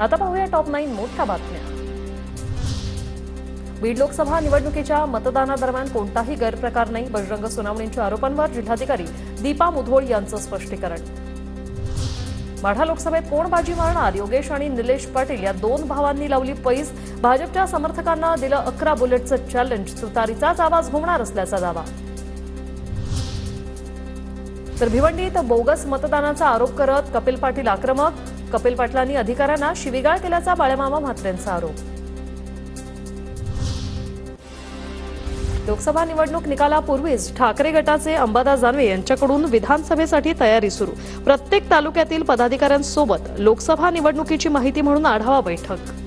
आता पाहूया टॉप 9 मोठ्या बातम्या। बीड लोकसभा निवडणुकीच्या मतदानादरम्यान कोणताही गैरप्रकार नाही, बजरंग सोनवणेंच्या आरोपांवर जिल्हाधिकारी दीपा मुधोळ यांचं स्पष्टीकरण। माढा लोकसभेत कोण बाजी मारणार, योगेश आणि निलेश पाटील या दोन भावांनी लावली पैज, भाजपच्या समर्थकांना दिलं 11 बुलेटचं चॅलेंज, तुतारीचाच आवाज होणार असल्याचा दावा। तर भिवंडीत बोगस मतदानाचा आरोप करत कपिल पाटील आक्रमक, कपिल पाटलांनी अधिकाऱ्यांना शिवीगाळ केल्याचा बाळमामा म्हात्रेंचा आरोप। लोकसभा निवडणूक निकालापूर्वीच ठाकरे गटाचे अंबादास दानवे यांच्याकडून विधानसभेसाठी तयारी सुरू, प्रत्येक तालुक्यातील पदाधिकाऱ्यांसोबत लोकसभा निवडणुकीची माहिती म्हणून आढावा बैठक।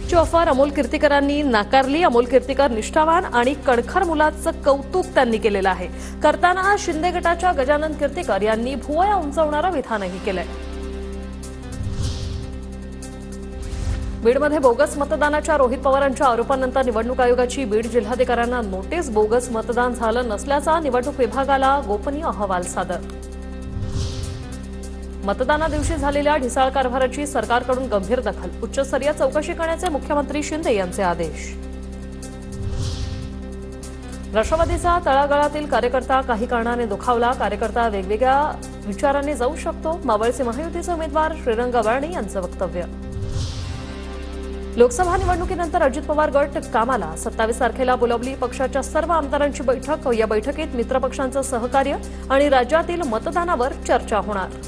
ची ऑफर अमोल कीर्तीकरांनी नाकारली, अमोल कीर्तीकर निष्ठावान आणि कणखर मुलाचं कौतुक त्यांनी केलेलं आहे। करताना शिंदे गटाच्या गजानन कीर्तीकर यांनी भुवया उंचावणारं विधानही केलंय। बीडमध्ये बोगस मतदानाच्या रोहित पवारांच्या आरोपानंतर निवडणूक आयोगाची बीड जिल्हाधिकाऱ्यांना नोटीस, बोगस मतदान झालं नसल्याचा निवडणूक विभागाला गोपनीय अहवाल सादर। मतदाना दिवशी झालेल्या ढिसाळ कारभाराची सरकारकडून गंभीर दखल, उच्चस्तरीय चौकशी करण्याचे मुख्यमंत्री शिंदे यांचे आदेश। राष्ट्रवादीचा तळागाळातील कार्यकर्ता काही कारणाने दुखावला, कार्यकर्ता वेगवेगळ्या विचाराने जाऊ शकतो, मावळचे महायुतीचे उमेदवार श्रीरंग बारणे यांचं वक्तव्य। लोकसभा निवडणुकीनंतर अजित पवार गट कामाला, 27 तारखेला बोलावली पक्षाच्या सर्व आमदारांची बैठक, या बैठकीत मित्रपक्षांचं सहकार्य आणि राज्यातील मतदानावर चर्चा होणार।